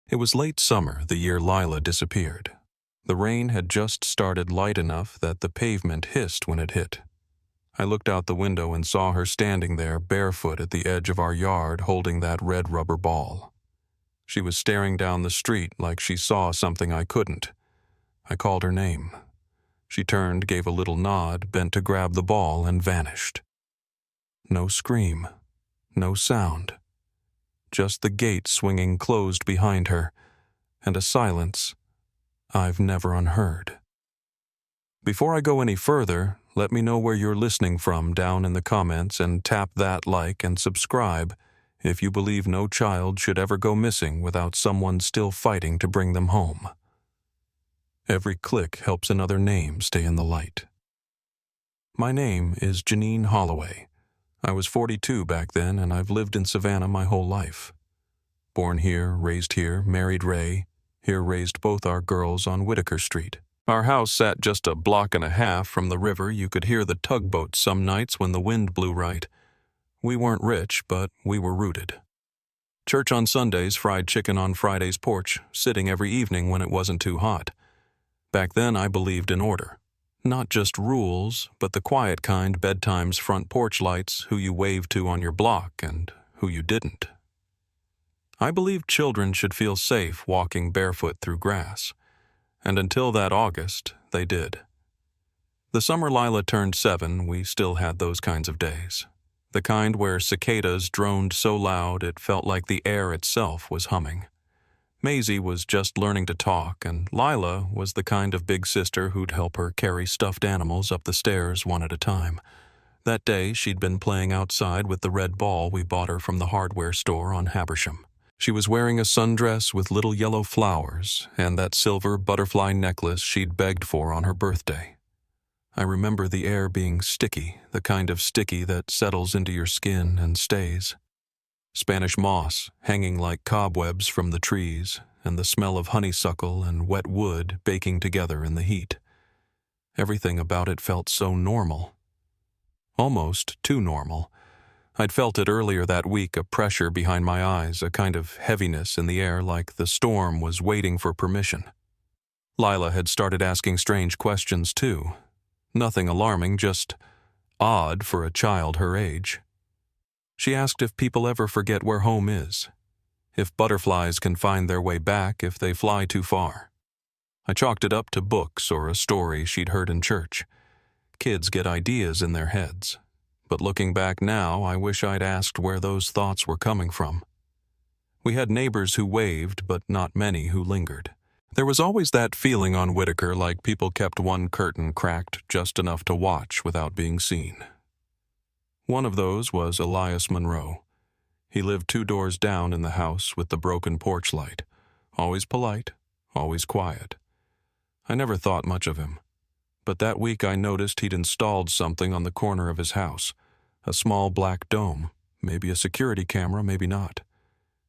It was late summer the year Lila disappeared. The rain had just started light enough that the pavement hissed when it hit. I looked out the window and saw her standing there barefoot at the edge of our yard holding that red rubber ball. She was staring down the street like she saw something I couldn't. I called her name. She turned, gave a little nod, bent to grab the ball, and vanished. No scream, no sound. Just the gate swinging closed behind her, and a silence I've never unheard. Before I go any further, let me know where you're listening from down in the comments and tap that like and subscribe if you believe no child should ever go missing without someone still fighting to bring them home. Every click helps another name stay in the light. My name is Janine Holloway. I was 42 back then, and I've lived in Savannah my whole life. Born here, raised here, married Ray. Here raised both our girls on Whitaker Street. Our house sat just a block and a half from the river. You could hear the tugboats some nights when the wind blew right. We weren't rich, but we were rooted. Church on Sundays, fried chicken on Friday's porch, sitting every evening when it wasn't too hot. Back then I believed in order. Not just rules, but the quiet kind, bedtime's front porch lights, who you waved to on your block and who you didn't. I believed children should feel safe walking barefoot through grass. And until that August, they did. The summer Lila turned 7, we still had those kinds of days. The kind where cicadas droned so loud it felt like the air itself was humming. Maisie was just learning to talk, and Lila was the kind of big sister who'd help her carry stuffed animals up the stairs one at a time. That day, she'd been playing outside with the red ball we bought her from the hardware store on Habersham. She was wearing a sundress with little yellow flowers and that silver butterfly necklace she'd begged for on her birthday. I remember the air being sticky, the kind of sticky that settles into your skin and stays. Spanish moss hanging like cobwebs from the trees, and the smell of honeysuckle and wet wood baking together in the heat. Everything about it felt so normal. Almost too normal. I'd felt it earlier that week, a pressure behind my eyes, a kind of heaviness in the air like the storm was waiting for permission. Lila had started asking strange questions too. Nothing alarming, just odd for a child her age. She asked if people ever forget where home is, if butterflies can find their way back if they fly too far. I chalked it up to books or a story she'd heard in church. Kids get ideas in their heads, but looking back now, I wish I'd asked where those thoughts were coming from. We had neighbors who waved, but not many who lingered. There was always that feeling on Whitaker like people kept one curtain cracked just enough to watch without being seen. One of those was Elias Monroe. He lived 2 doors down in the house with the broken porch light. Always polite, always quiet. I never thought much of him. But that week I noticed he'd installed something on the corner of his house. A small black dome. Maybe a security camera, maybe not.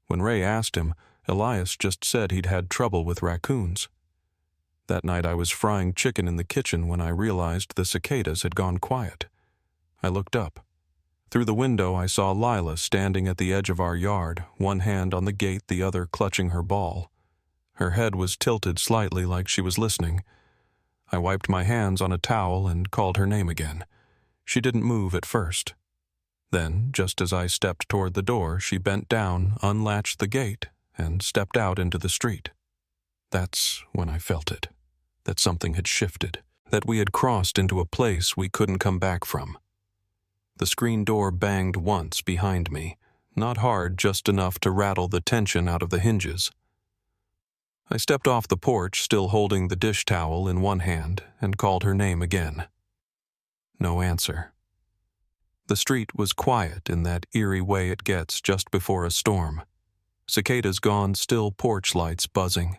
When Ray asked him, Elias just said he'd had trouble with raccoons. That night I was frying chicken in the kitchen when I realized the cicadas had gone quiet. I looked up. Through the window I saw Lila standing at the edge of our yard, one hand on the gate, the other clutching her ball. Her head was tilted slightly like she was listening. I wiped my hands on a towel and called her name again. She didn't move at first. Then, just as I stepped toward the door, she bent down, unlatched the gate, and stepped out into the street. That's when I felt it, that something had shifted, that we had crossed into a place we couldn't come back from. The screen door banged once behind me, not hard, just enough to rattle the tension out of the hinges. I stepped off the porch, still holding the dish towel in one hand, and called her name again. No answer. The street was quiet in that eerie way it gets just before a storm. Cicadas gone, still porch lights buzzing.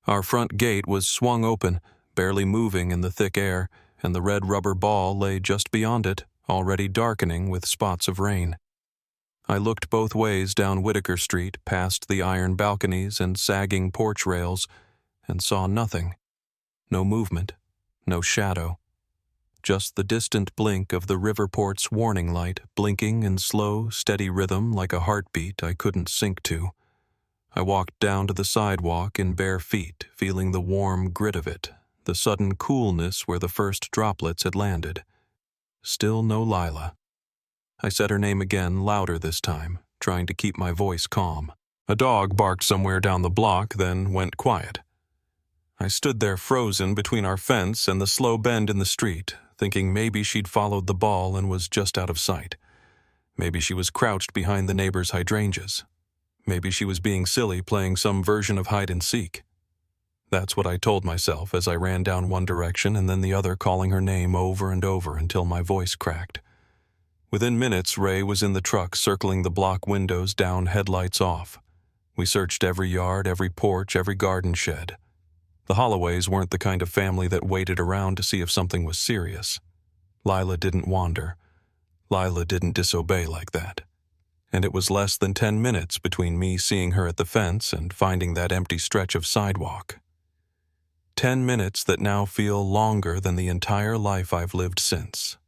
Our front gate was swung open, barely moving in the thick air, and the red rubber ball lay just beyond it, already darkening with spots of rain. I looked both ways down Whitaker Street, past the iron balconies and sagging porch rails, and saw nothing. No movement, no shadow. Just the distant blink of the Riverport's warning light, blinking in slow, steady rhythm like a heartbeat I couldn't sync to. I walked down to the sidewalk in bare feet, feeling the warm grit of it, the sudden coolness where the first droplets had landed. Still no Lila. I said her name again, louder this time, trying to keep my voice calm. A dog barked somewhere down the block, then went quiet. I stood there frozen between our fence and the slow bend in the street, thinking maybe she'd followed the ball and was just out of sight. Maybe she was crouched behind the neighbor's hydrangeas. Maybe she was being silly, playing some version of hide and seek. That's what I told myself as I ran down one direction and then the other, calling her name over and over until my voice cracked. Within minutes, Ray was in the truck, circling the block windows down, headlights off. We searched every yard, every porch, every garden shed. The Holloways weren't the kind of family that waited around to see if something was serious. Lila didn't wander. Lila didn't disobey like that. And it was less than 10 minutes between me seeing her at the fence and finding that empty stretch of sidewalk. 10 minutes that now feel longer than the entire life I've lived since.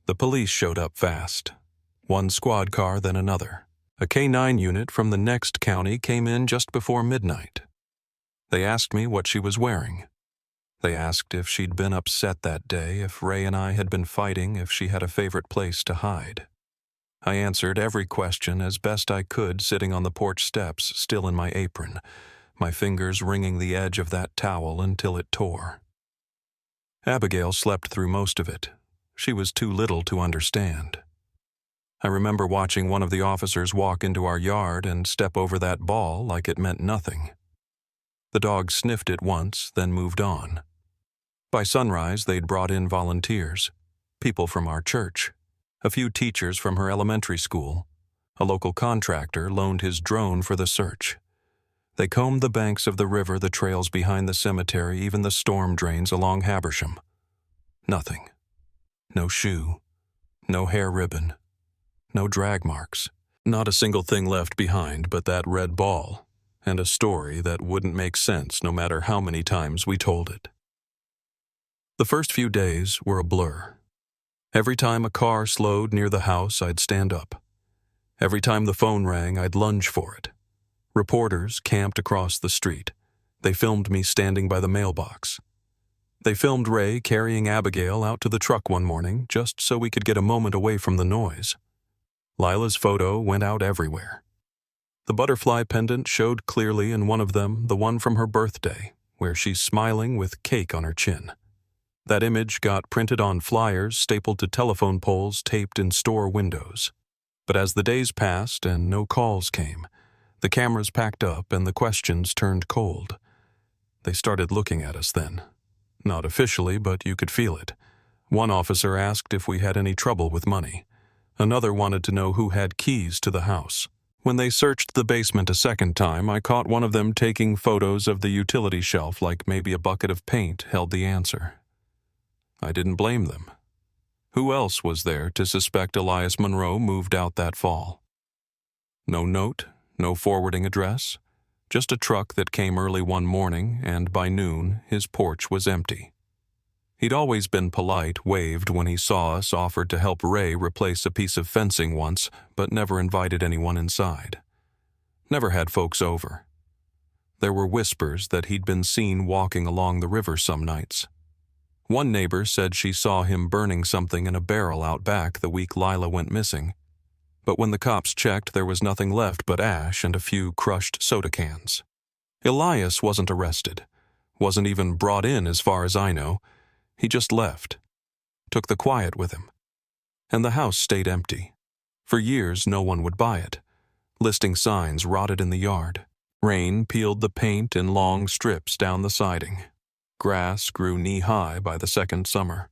The police showed up fast. One squad car, then another. A K-9 unit from the next county came in just before midnight. They asked me what she was wearing. They asked if she'd been upset that day, if Ray and I had been fighting, if she had a favorite place to hide. I answered every question as best I could, sitting on the porch steps, still in my apron, my fingers wringing the edge of that towel until it tore. Abigail slept through most of it. She was too little to understand. I remember watching one of the officers walk into our yard and step over that ball like it meant nothing. The dog sniffed it once, then moved on. By sunrise, they'd brought in volunteers, people from our church, a few teachers from her elementary school. A local contractor loaned his drone for the search. They combed the banks of the river, the trails behind the cemetery, even the storm drains along Habersham. Nothing. No shoe. No hair ribbon. No drag marks. Not a single thing left behind but that red ball, and a story that wouldn't make sense no matter how many times we told it. The first few days were a blur. Every time a car slowed near the house, I'd stand up. Every time the phone rang, I'd lunge for it. Reporters camped across the street. They filmed me standing by the mailbox. They filmed Ray carrying Abigail out to the truck one morning just so we could get a moment away from the noise. Lila's photo went out everywhere. The butterfly pendant showed clearly in one of them, the one from her birthday, where she's smiling with cake on her chin. That image got printed on flyers, stapled to telephone poles, taped in store windows. But as the days passed and no calls came, the cameras packed up and the questions turned cold. They started looking at us then. Not officially, but you could feel it. One officer asked if we had any trouble with money. Another wanted to know who had keys to the house. When they searched the basement a second time, I caught one of them taking photos of the utility shelf like maybe a bucket of paint held the answer. I didn't blame them. Who else was there to suspect Elias Monroe moved out that fall? No note, no forwarding address, just a truck that came early one morning, and by noon his porch was empty. He'd always been polite, waved when he saw us, offered to help Ray replace a piece of fencing once, but never invited anyone inside. Never had folks over. There were whispers that he'd been seen walking along the river some nights. One neighbor said she saw him burning something in a barrel out back the week Lila went missing. But when the cops checked, there was nothing left but ash and a few crushed soda cans. Elias wasn't arrested. Wasn't even brought in as far as I know. He just left. Took the quiet with him. And the house stayed empty. For years, no one would buy it. Listing signs rotted in the yard. Rain peeled the paint in long strips down the siding. Grass grew knee-high by the second summer.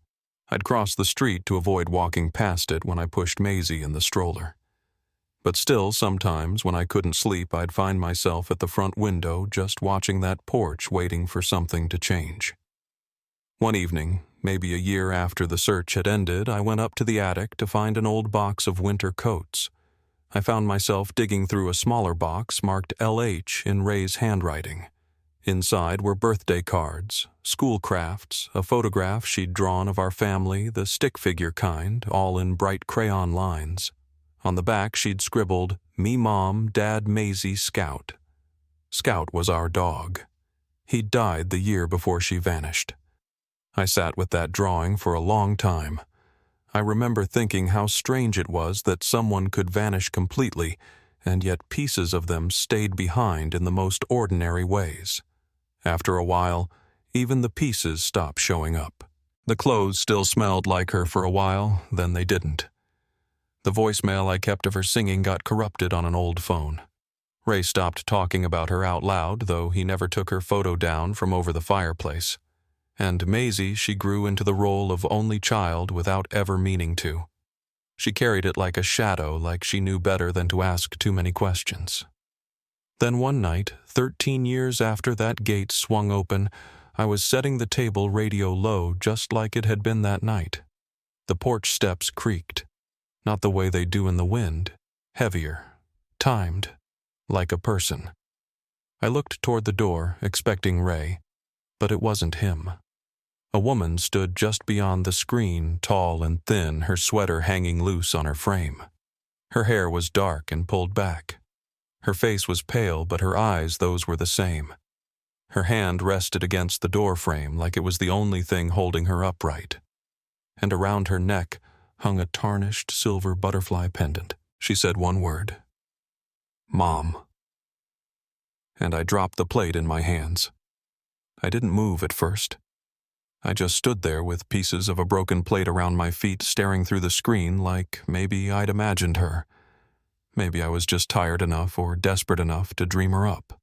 I'd cross the street to avoid walking past it when I pushed Maisie in the stroller. But still, sometimes, when I couldn't sleep, I'd find myself at the front window just watching that porch waiting for something to change. One evening, maybe a year after the search had ended, I went up to the attic to find an old box of winter coats. I found myself digging through a smaller box marked LH in Ray's handwriting. Inside were birthday cards, school crafts, a photograph she'd drawn of our family, the stick figure kind, all in bright crayon lines. On the back she'd scribbled, "Me Mom, Dad Maisie, Scout," Scout was our dog. He'd died the year before she vanished. I sat with that drawing for a long time. I remember thinking how strange it was that someone could vanish completely, and yet pieces of them stayed behind in the most ordinary ways. After a while, even the pieces stopped showing up. The clothes still smelled like her for a while, then they didn't. The voicemail I kept of her singing got corrupted on an old phone. Ray stopped talking about her out loud, though he never took her photo down from over the fireplace. And Maisie, she grew into the role of only child without ever meaning to. She carried it like a shadow, like she knew better than to ask too many questions. Then one night, 13 years after that gate swung open, I was setting the table radio low just like it had been that night. The porch steps creaked, not the way they do in the wind, heavier, timed, like a person. I looked toward the door, expecting Ray, but it wasn't him. A woman stood just beyond the screen, tall and thin, her sweater hanging loose on her frame. Her hair was dark and pulled back. Her face was pale, but her eyes, those were the same. Her hand rested against the door frame like it was the only thing holding her upright. And around her neck hung a tarnished silver butterfly pendant. She said one word. Mom. And I dropped the plate in my hands. I didn't move at first. I just stood there with pieces of a broken plate around my feet, staring through the screen like maybe I'd imagined her. Maybe I was just tired enough or desperate enough to dream her up.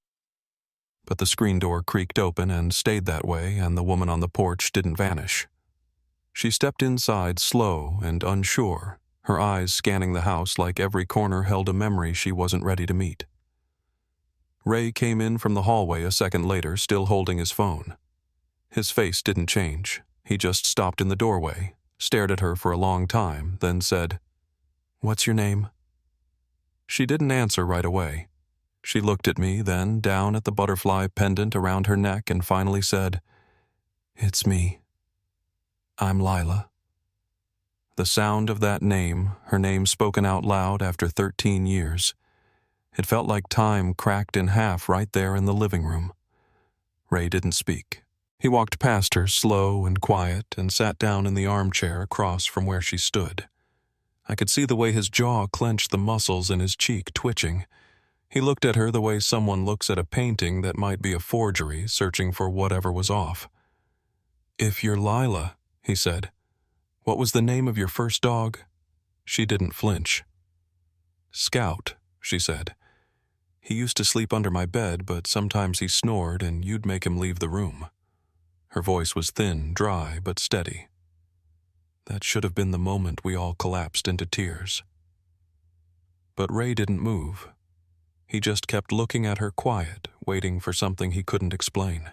But the screen door creaked open and stayed that way, and the woman on the porch didn't vanish. She stepped inside slow and unsure, her eyes scanning the house like every corner held a memory she wasn't ready to meet. Ray came in from the hallway a second later, still holding his phone. His face didn't change. He just stopped in the doorway, stared at her for a long time, then said, "What's your name?" She didn't answer right away. She looked at me, then down at the butterfly pendant around her neck, and finally said, "It's me. I'm Lila." The sound of that name, her name spoken out loud after 13 years, it felt like time cracked in half right there in the living room. Ray didn't speak. He walked past her, slow and quiet, and sat down in the armchair across from where she stood. I could see the way his jaw clenched, the muscles in his cheek twitching. He looked at her the way someone looks at a painting that might be a forgery, searching for whatever was off. "If you're Lila," he said, "what was the name of your first dog?" She didn't flinch. "Scout," she said. "He used to sleep under my bed, but sometimes he snored and you'd make him leave the room." Her voice was thin, dry, but steady. That should have been the moment we all collapsed into tears. But Ray didn't move. He just kept looking at her quiet, waiting for something he couldn't explain.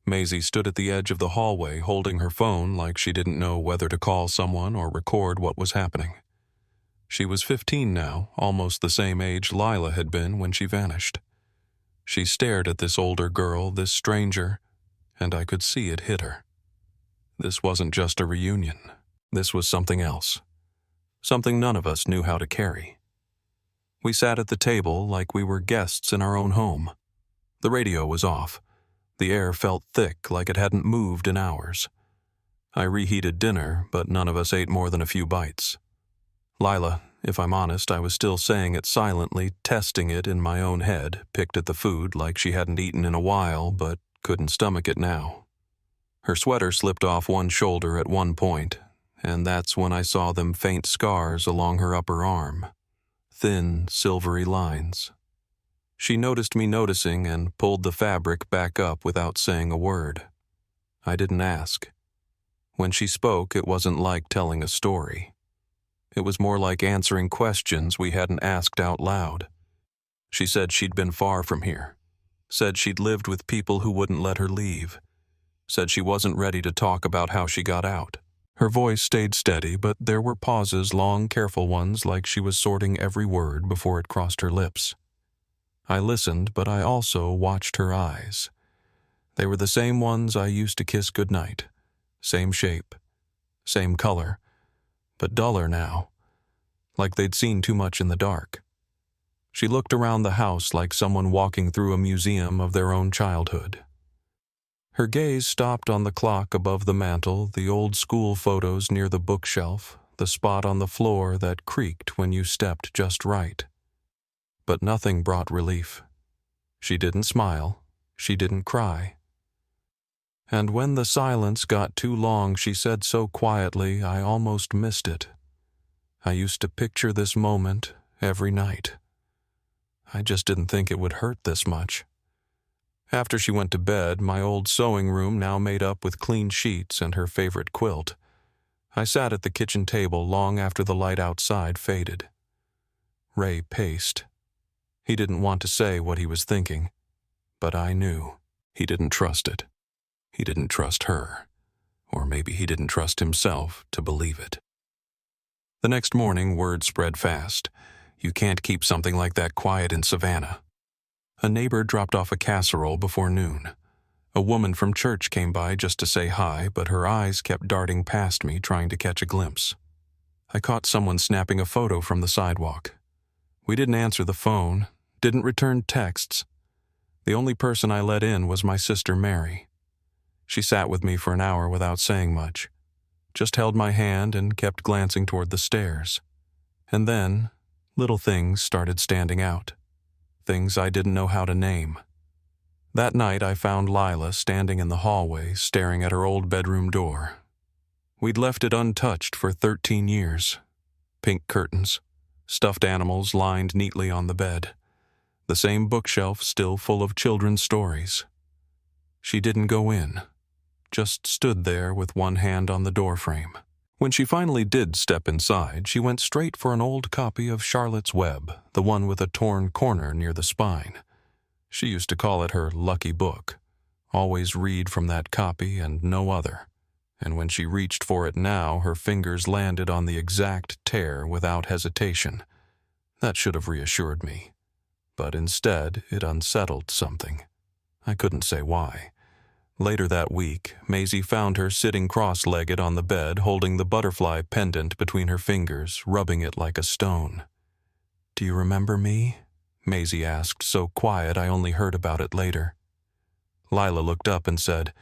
Maisie stood at the edge of the hallway holding her phone like she didn't know whether to call someone or record what was happening. She was 15 now, almost the same age Lila had been when she vanished. She stared at this older girl, this stranger, and I could see it hit her. This wasn't just a reunion. This was something else. Something none of us knew how to carry. We sat at the table like we were guests in our own home. The radio was off. The air felt thick like it hadn't moved in hours. I reheated dinner, but none of us ate more than a few bites. Lila, if I'm honest, I was still saying it silently, testing it in my own head, picked at the food like she hadn't eaten in a while, but couldn't stomach it now. Her sweater slipped off one shoulder at one point, and that's when I saw them faint scars along her upper arm. Thin, silvery lines. She noticed me noticing and pulled the fabric back up without saying a word. I didn't ask. When she spoke, it wasn't like telling a story. It was more like answering questions we hadn't asked out loud. She said she'd been far from here. Said she'd lived with people who wouldn't let her leave. Said she wasn't ready to talk about how she got out. Her voice stayed steady, but there were pauses, long, careful ones, like she was sorting every word before it crossed her lips. I listened, but I also watched her eyes. They were the same ones I used to kiss goodnight. Same shape, same color, but duller now, like they'd seen too much in the dark. She looked around the house like someone walking through a museum of their own childhood. Her gaze stopped on the clock above the mantel, the old school photos near the bookshelf, the spot on the floor that creaked when you stepped just right. But nothing brought relief. She didn't smile. She didn't cry. And when the silence got too long, she said so quietly I almost missed it. I used to picture this moment every night. I just didn't think it would hurt this much. After she went to bed, my old sewing room now made up with clean sheets and her favorite quilt, I sat at the kitchen table long after the light outside faded. Ray paced. He didn't want to say what he was thinking, but I knew. He didn't trust it. He didn't trust her. Or maybe he didn't trust himself to believe it. The next morning, word spread fast. You can't keep something like that quiet in Savannah. A neighbor dropped off a casserole before noon. A woman from church came by just to say hi, but her eyes kept darting past me, trying to catch a glimpse. I caught someone snapping a photo from the sidewalk. We didn't answer the phone, didn't return texts. The only person I let in was my sister Mary. She sat with me for an hour without saying much, just held my hand and kept glancing toward the stairs. And then, little things started standing out. Things I didn't know how to name. That night I found Lila standing in the hallway, staring at her old bedroom door. We'd left it untouched for 13 years. Pink curtains, stuffed animals lined neatly on the bed, the same bookshelf still full of children's stories. She didn't go in, just stood there with one hand on the doorframe. When she finally did step inside, she went straight for an old copy of Charlotte's Web, the one with a torn corner near the spine. She used to call it her lucky book, always read from that copy and no other. And when she reached for it now, her fingers landed on the exact tear without hesitation. That should have reassured me. But instead, it unsettled something. I couldn't say why. Later that week, Maisie found her sitting cross-legged on the bed, holding the butterfly pendant between her fingers, rubbing it like a stone. "Do you remember me?" Maisie asked, so quiet I only heard about it later. Lila looked up and said,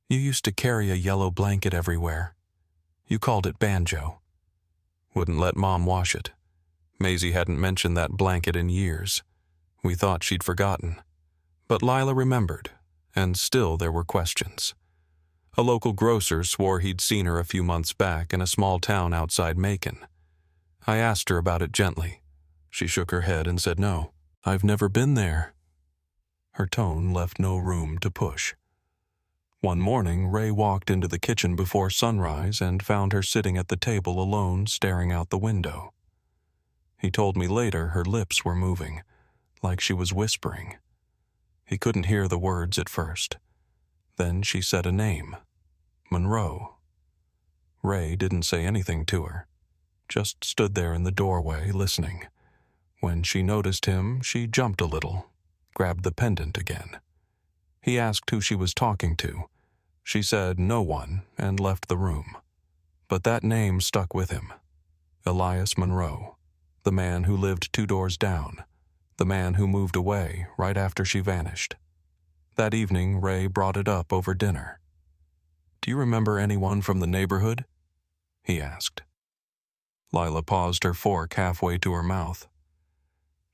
"You used to carry a yellow blanket everywhere. You called it Banjo. Wouldn't let Mom wash it. Maisie hadn't mentioned that blanket in years. We thought she'd forgotten. But Lila remembered, and still there were questions. A local grocer swore he'd seen her a few months back in a small town outside Macon. I asked her about it gently. She shook her head and said no. "I've never been there." Her tone left no room to push. One morning, Ray walked into the kitchen before sunrise and found her sitting at the table alone, staring out the window. He told me later her lips were moving, like she was whispering. He couldn't hear the words at first. Then she said a name, Monroe. Ray didn't say anything to her, just stood there in the doorway listening. When she noticed him, she jumped a little, grabbed the pendant again. He asked who she was talking to. She said no one and left the room. But that name stuck with him. Elias Monroe, the man who lived 2 doors down, the man who moved away right after she vanished. That evening, Ray brought it up over dinner. "Do you remember anyone from the neighborhood?" he asked. Lila paused her fork halfway to her mouth.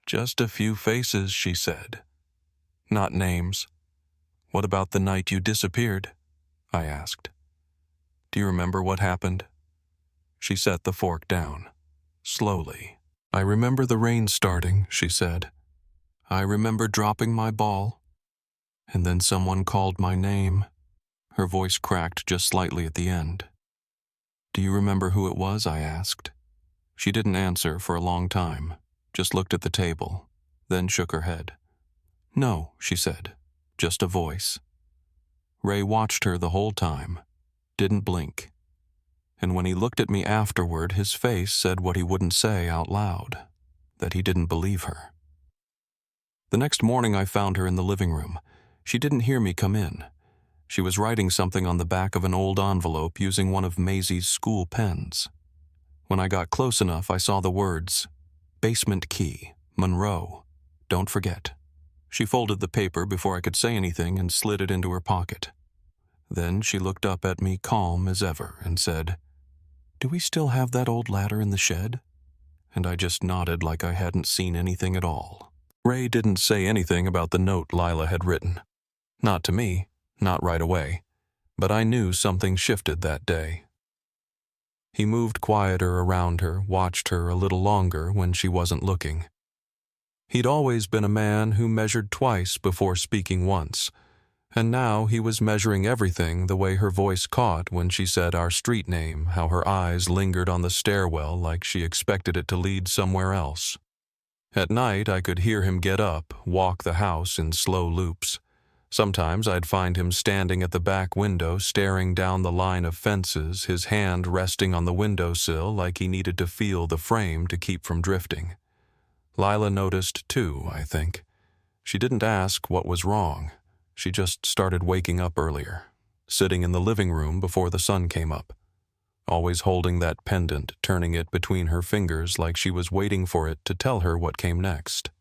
"Just a few faces," she said. "Not names." "What about the night you disappeared?" I asked. "Do you remember what happened?" She set the fork down, slowly. "I remember the rain starting," she said. "I remember dropping my ball. And then someone called my name." Her voice cracked just slightly at the end. "Do you remember who it was?" I asked. She didn't answer for a long time, just looked at the table, then shook her head. "No," she said, "just a voice." Ray watched her the whole time, didn't blink. And when he looked at me afterward, his face said what he wouldn't say out loud, that he didn't believe her. The next morning I found her in the living room. She didn't hear me come in. She was writing something on the back of an old envelope using one of Maisie's school pens. When I got close enough, I saw the words, "Basement key, Monroe. Don't forget. She folded the paper before I could say anything and slid it into her pocket. Then she looked up at me calm as ever and said, "Do we still have that old ladder in the shed?" And I just nodded like I hadn't seen anything at all. Ray didn't say anything about the note Lila had written. Not to me, not right away, but I knew something shifted that day. He moved quieter around her, watched her a little longer when she wasn't looking. He'd always been a man who measured twice before speaking once, and now he was measuring everything the way her voice caught when she said our street name, how her eyes lingered on the stairwell like she expected it to lead somewhere else. At night, I could hear him get up, walk the house in slow loops. Sometimes I'd find him standing at the back window staring down the line of fences, his hand resting on the windowsill like he needed to feel the frame to keep from drifting. Lila noticed too, I think. She didn't ask what was wrong. She just started waking up earlier, sitting in the living room before the sun came up, always holding that pendant, turning it between her fingers like she was waiting for it to tell her what came next.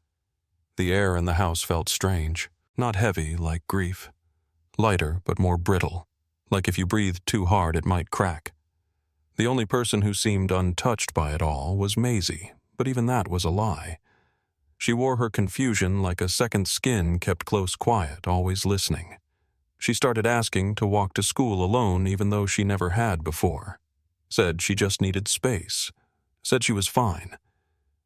The air in the house felt strange. Not heavy like grief, lighter but more brittle, like if you breathed too hard it might crack. The only person who seemed untouched by it all was Maisie, but even that was a lie. She wore her confusion like a second skin kept close quiet, always listening. She started asking to walk to school alone even though she never had before. Said she just needed space. Said she was fine.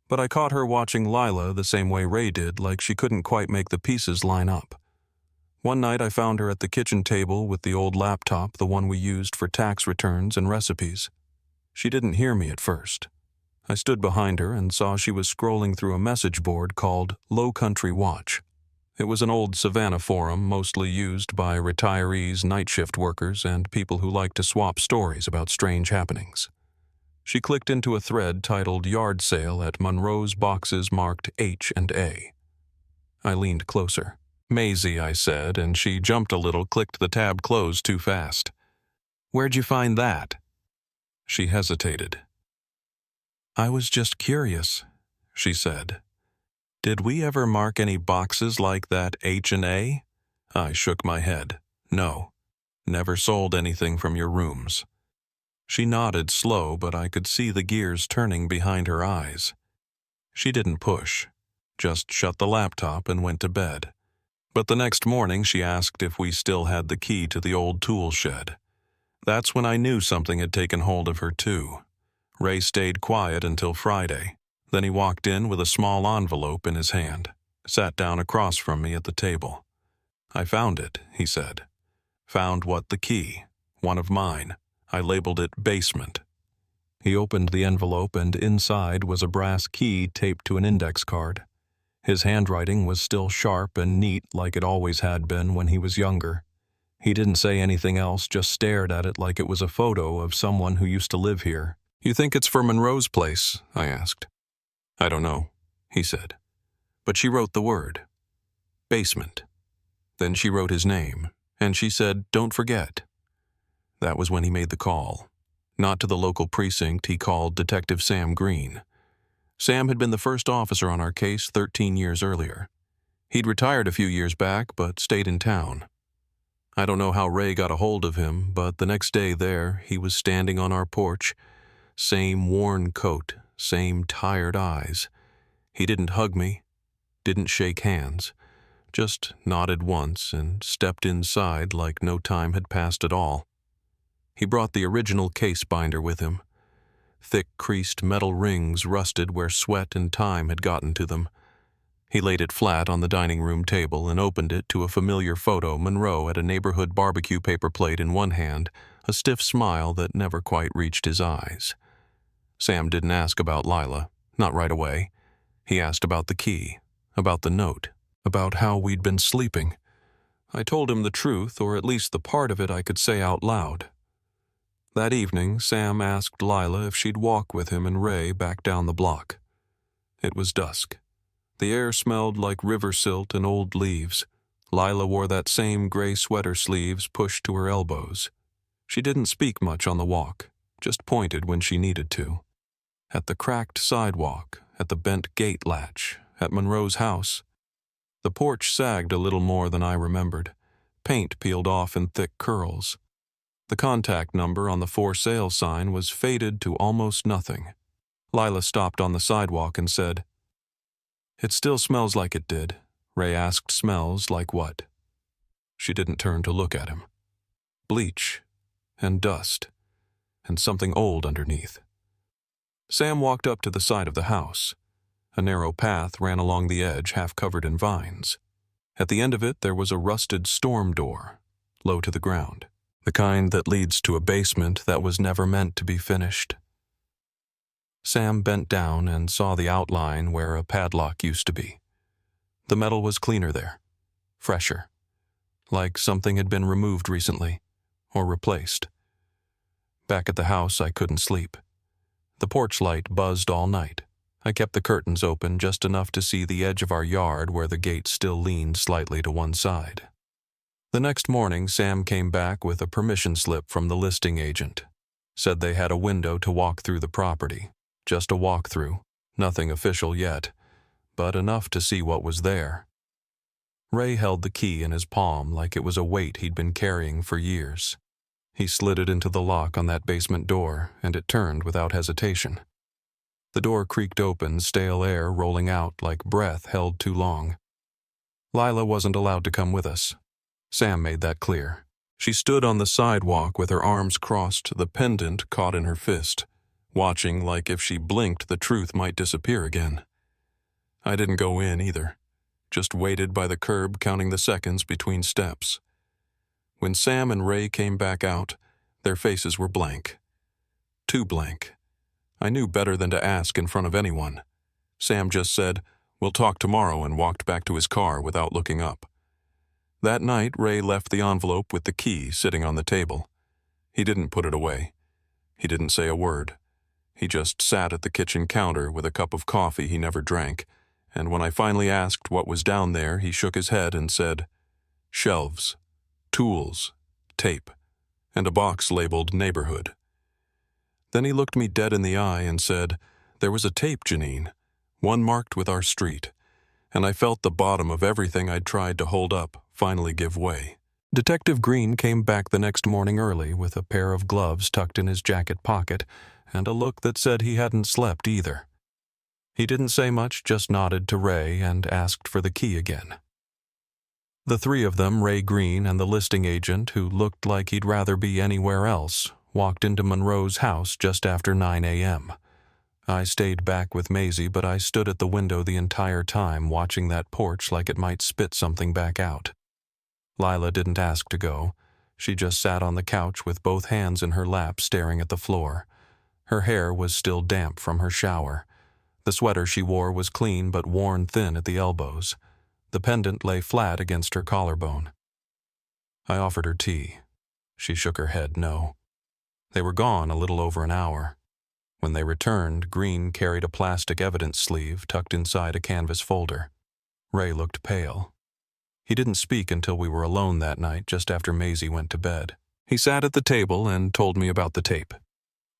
But I caught her watching Lila the same way Ray did, like she couldn't quite make the pieces line up. One night I found her at the kitchen table with the old laptop, the one we used for tax returns and recipes. She didn't hear me at first. I stood behind her and saw she was scrolling through a message board called Low Country Watch. It was an old Savannah forum mostly used by retirees, night shift workers, and people who like to swap stories about strange happenings. She clicked into a thread titled Yard Sale at Monroe's boxes marked H and A. I leaned closer. "Maisie," I said, and she jumped a little, clicked the tab closed too fast. "Where'd you find that?" She hesitated. "I was just curious," she said. "Did we ever mark any boxes like that H and A?" I shook my head. "No. Never sold anything from your rooms." She nodded slow, but I could see the gears turning behind her eyes. She didn't push, just shut the laptop and went to bed. But the next morning she asked if we still had the key to the old tool shed. That's when I knew something had taken hold of her too. Ray stayed quiet until Friday. Then he walked in with a small envelope in his hand, sat down across from me at the table. "I found it," he said. "Found what? The key. One of mine. I labeled it basement." He opened the envelope and inside was a brass key taped to an index card. His handwriting was still sharp and neat like it always had been when he was younger. He didn't say anything else, just stared at it like it was a photo of someone who used to live here. "You think it's for Monroe's place?" I asked. "I don't know," he said. But she wrote the word. Basement. Then she wrote his name, and she said, "Don't forget." That was when he made the call. Not to the local precinct, he called Detective Sam Green. Sam had been the first officer on our case 13 years earlier. He'd retired a few years back, but stayed in town. I don't know how Ray got a hold of him, but the next day there, he was standing on our porch. Same worn coat, same tired eyes. He didn't hug me, didn't shake hands, just nodded once and stepped inside like no time had passed at all. He brought the original case binder with him. Thick, creased metal rings rusted where sweat and time had gotten to them. He laid it flat on the dining room table and opened it to a familiar photo, Monroe at a neighborhood barbecue paper plate in one hand, a stiff smile that never quite reached his eyes. Sam didn't ask about Lila, not right away. He asked about the key, about the note, about how we'd been sleeping. I told him the truth, or at least the part of it I could say out loud. That evening, Sam asked Lila if she'd walk with him and Ray back down the block. It was dusk. The air smelled like river silt and old leaves. Lila wore that same gray sweater sleeves pushed to her elbows. She didn't speak much on the walk, just pointed when she needed to. At the cracked sidewalk, at the bent gate latch, at Monroe's house. The porch sagged a little more than I remembered. Paint peeled off in thick curls. The contact number on the for sale sign was faded to almost nothing. Lila stopped on the sidewalk and said, "It still smells like it did." Ray asked, "Smells like what?" She didn't turn to look at him. Bleach and dust and something old underneath. Sam walked up to the side of the house. A narrow path ran along the edge, half covered in vines. At the end of it there was a rusted storm door, low to the ground, the kind that leads to a basement that was never meant to be finished. Sam bent down and saw the outline where a padlock used to be. The metal was cleaner there, fresher, like something had been removed recently, or replaced. Back at the house I couldn't sleep. The porch light buzzed all night. I kept the curtains open just enough to see the edge of our yard where the gate still leaned slightly to one side. The next morning Sam came back with a permission slip from the listing agent. Said they had a window to walk through the property. Just a walkthrough, nothing official yet, but enough to see what was there. Ray held the key in his palm like it was a weight he'd been carrying for years. He slid it into the lock on that basement door, and it turned without hesitation. The door creaked open, stale air rolling out like breath held too long. Lila wasn't allowed to come with us. Sam made that clear. She stood on the sidewalk with her arms crossed, the pendant caught in her fist, watching like if she blinked the truth might disappear again. I didn't go in either, just waited by the curb counting the seconds between steps. When Sam and Ray came back out, their faces were blank. Too blank. I knew better than to ask in front of anyone. Sam just said, "We'll talk tomorrow," and walked back to his car without looking up. That night, Ray left the envelope with the key sitting on the table. He didn't put it away. He didn't say a word. He just sat at the kitchen counter with a cup of coffee he never drank, and when I finally asked what was down there, he shook his head and said, "Shelves, tools, tape, and a box labeled neighborhood." Then he looked me dead in the eye and said, "There was a tape, Janine, one marked with our street," and I felt the bottom of everything I'd tried to hold up finally give way. Detective Green came back the next morning early with a pair of gloves tucked in his jacket pocket and a look that said he hadn't slept either. He didn't say much, just nodded to Ray and asked for the key again. The three of them, Ray Green and the listing agent, who looked like he'd rather be anywhere else, walked into Monroe's house just after 9 a.m. I stayed back with Maisie, but I stood at the window the entire time watching that porch like it might spit something back out. Lila didn't ask to go. She just sat on the couch with both hands in her lap staring at the floor. Her hair was still damp from her shower. The sweater she wore was clean but worn thin at the elbows. The pendant lay flat against her collarbone. I offered her tea. She shook her head no. They were gone a little over an hour. When they returned, Green carried a plastic evidence sleeve tucked inside a canvas folder. Ray looked pale. He didn't speak until we were alone that night, just after Maisie went to bed. He sat at the table and told me about the tape.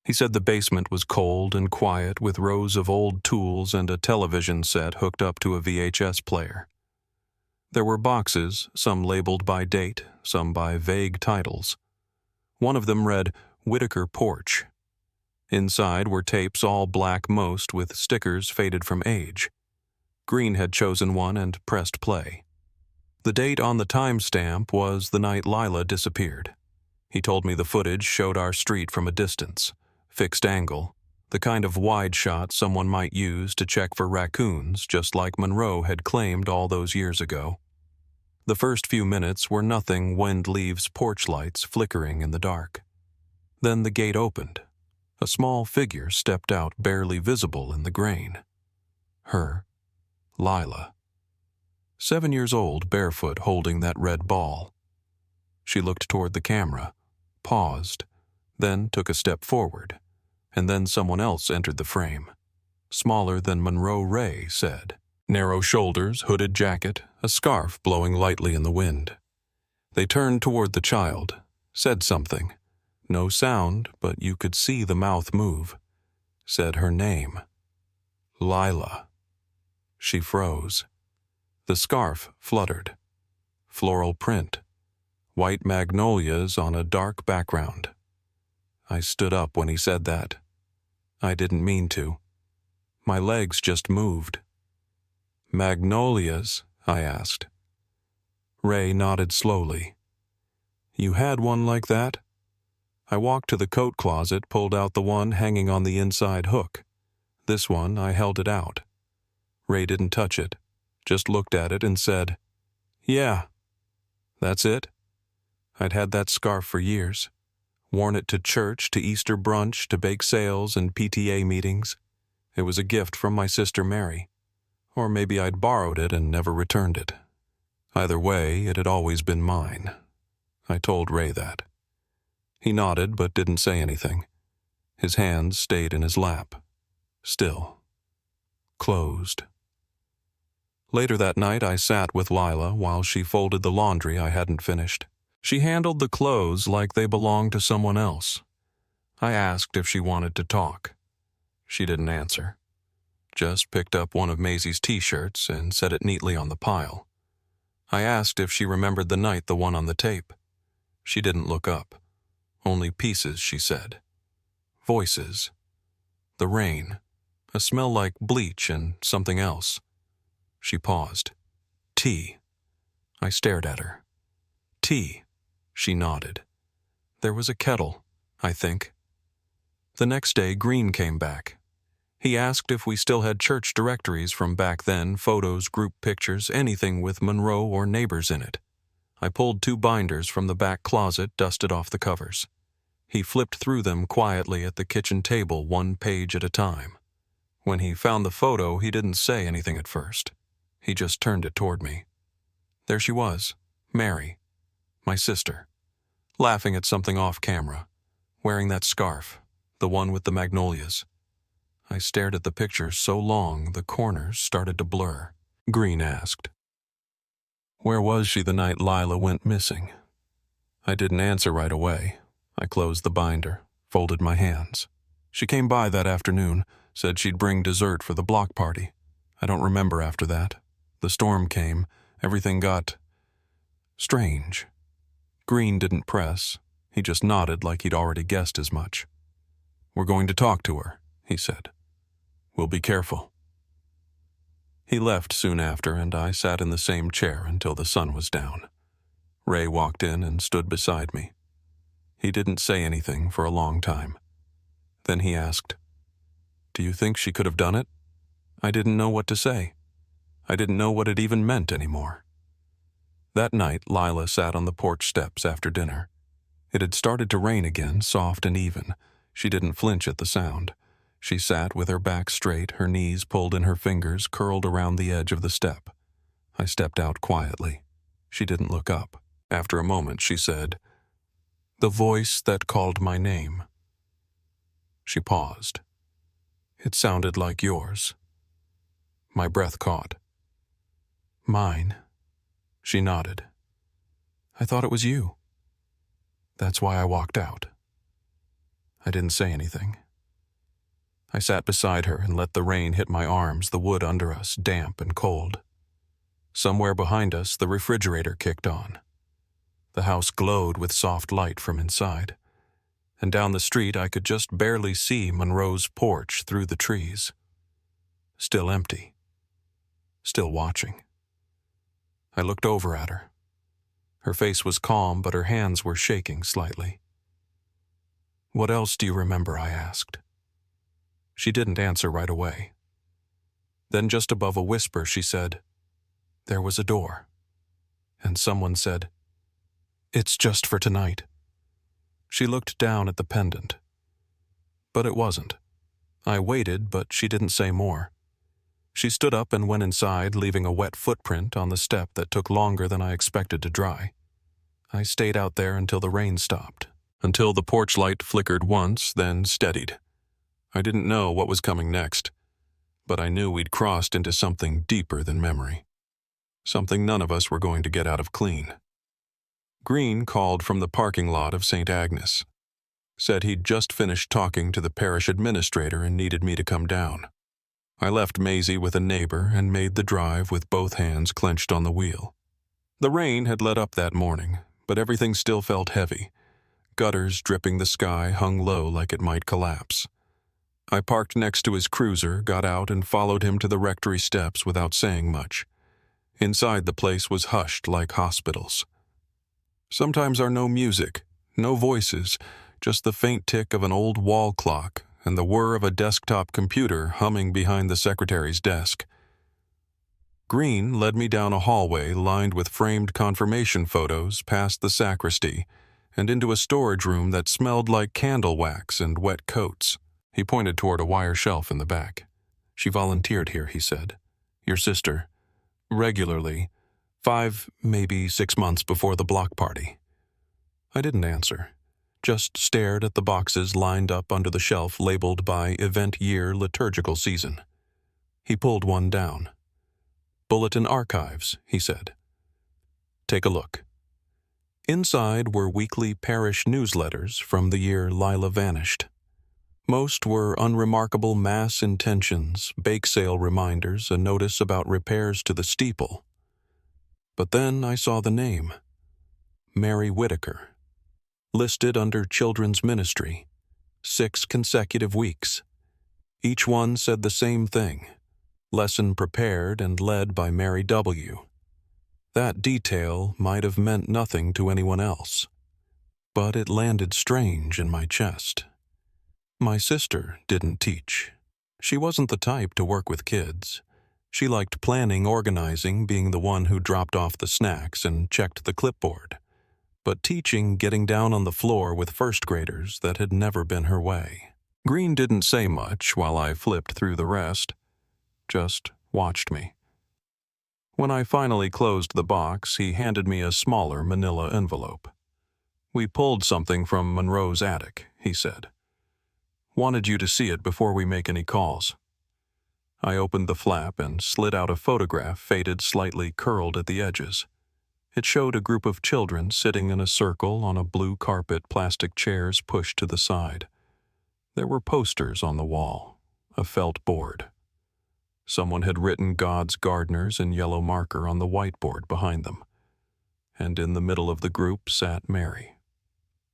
He said the basement was cold and quiet with rows of old tools and a television set hooked up to a VHS player. There were boxes, some labeled by date, some by vague titles. One of them read, "Whitaker Porch." Inside were tapes all black most with stickers faded from age. Green had chosen one and pressed play. The date on the timestamp was the night Lila disappeared. He told me the footage showed our street from a distance, fixed angle, the kind of wide shot someone might use to check for raccoons, just like Monroe had claimed all those years ago. The first few minutes were nothing wind leaves porch lights flickering in the dark. Then the gate opened. A small figure stepped out, barely visible in the grain. Her, Lila. 7 years old, barefoot, holding that red ball. She looked toward the camera, paused, then took a step forward, and then someone else entered the frame. Smaller than Monroe Ray said. Narrow shoulders, hooded jacket, a scarf blowing lightly in the wind. They turned toward the child, said something. No sound, but you could see the mouth move. Said her name. Lila. She froze. The scarf fluttered. Floral print. White magnolias on a dark background. I stood up when he said that. I didn't mean to. My legs just moved. Magnolias? I asked. Ray nodded slowly. You had one like that? I walked to the coat closet, pulled out the one hanging on the inside hook. This one, I held it out. Ray didn't touch it, just looked at it and said, Yeah. That's it? I'd had that scarf for years. Worn it to church, to Easter brunch, to bake sales and PTA meetings. It was a gift from my sister Mary. Or maybe I'd borrowed it and never returned it. Either way, it had always been mine. I told Ray that. He nodded but didn't say anything. His hands stayed in his lap. Still. Closed. Later that night, I sat with Lila while she folded the laundry I hadn't finished. She handled the clothes like they belonged to someone else. I asked if she wanted to talk. She didn't answer. Just picked up one of Maisie's t-shirts and set it neatly on the pile. I asked if she remembered the night the one on the tape. She didn't look up. Only pieces, she said. Voices. The rain. A smell like bleach and something else. She paused. Tea. I stared at her. Tea. She nodded. There was a kettle, I think. The next day, Green came back. He asked if we still had church directories from back then, photos, group pictures, anything with Monroe or neighbors in it. I pulled 2 binders from the back closet, dusted off the covers. He flipped through them quietly at the kitchen table, 1 page at a time. When he found the photo, he didn't say anything at first. He just turned it toward me. There she was, Mary, my sister, laughing at something off camera, wearing that scarf, the one with the magnolias. I stared at the picture so long the corners started to blur. Green asked, Where was she the night Lila went missing? I didn't answer right away. I closed the binder, folded my hands. She came by that afternoon, said she'd bring dessert for the block party. I don't remember after that. The storm came. Everything got strange. Green didn't press. He just nodded like he'd already guessed as much. We're going to talk to her, he said. We'll be careful. He left soon after, and I sat in the same chair until the sun was down. Ray walked in and stood beside me. He didn't say anything for a long time. Then he asked, Do you think she could have done it? I didn't know what to say. I didn't know what it even meant anymore. That night, Lila sat on the porch steps after dinner. It had started to rain again, soft and even. She didn't flinch at the sound. She sat with her back straight, her knees pulled in her fingers, curled around the edge of the step. I stepped out quietly. She didn't look up. After a moment, she said, The voice that called my name. She paused. It sounded like yours. My breath caught. Mine. She nodded. I thought it was you. That's why I walked out. I didn't say anything. I sat beside her and let the rain hit my arms, the wood under us, damp and cold. Somewhere behind us, the refrigerator kicked on. The house glowed with soft light from inside, and down the street I could just barely see Monroe's porch through the trees. Still empty. Still watching. I looked over at her. Her face was calm, but her hands were shaking slightly. What else do you remember? I asked. She didn't answer right away. Then just above a whisper, she said, There was a door. And someone said, It's just for tonight. She looked down at the pendant. But it wasn't. I waited, but she didn't say more. She stood up and went inside, leaving a wet footprint on the step that took longer than I expected to dry. I stayed out there until the rain stopped, until the porch light flickered once, then steadied. I didn't know what was coming next, but I knew we'd crossed into something deeper than memory. Something none of us were going to get out of clean. Green called from the parking lot of St. Agnes. Said he'd just finished talking to the parish administrator and needed me to come down. I left Maisie with a neighbor and made the drive with both hands clenched on the wheel. The rain had let up that morning, but everything still felt heavy. Gutters dripping the sky hung low like it might collapse. I parked next to his cruiser, got out, and followed him to the rectory steps without saying much. Inside, the place was hushed like hospitals. Sometimes are no music, no voices, just the faint tick of an old wall clock and the whir of a desktop computer humming behind the secretary's desk. Green led me down a hallway lined with framed confirmation photos past the sacristy and into a storage room that smelled like candle wax and wet coats. He pointed toward a wire shelf in the back. "She volunteered here," he said. "Your sister. Regularly. 5, maybe 6 months before the block party." I didn't answer, just stared at the boxes lined up under the shelf labeled by event year liturgical season. He pulled one down. "Bulletin Archives," he said. "Take a look." Inside were weekly parish newsletters from the year Lila vanished. Most were unremarkable mass intentions, bake sale reminders, a notice about repairs to the steeple. But then I saw the name. Mary Whitaker. Listed under Children's Ministry. 6 consecutive weeks. Each one said the same thing. Lesson prepared and led by Mary W. That detail might have meant nothing to anyone else, but it landed strange in my chest. My sister didn't teach. She wasn't the type to work with kids. She liked planning, organizing, being the one who dropped off the snacks and checked the clipboard. But teaching, getting down on the floor with first graders, that had never been her way. Green didn't say much while I flipped through the rest, just watched me. When I finally closed the box, he handed me a smaller manila envelope. "We pulled something from Monroe's attic," he said. "Wanted you to see it before we make any calls." I opened the flap and slid out a photograph faded slightly curled at the edges. It showed a group of children sitting in a circle on a blue carpet, plastic chairs pushed to the side. There were posters on the wall, a felt board. Someone had written "God's Gardeners" in yellow marker on the whiteboard behind them. And in the middle of the group sat Mary,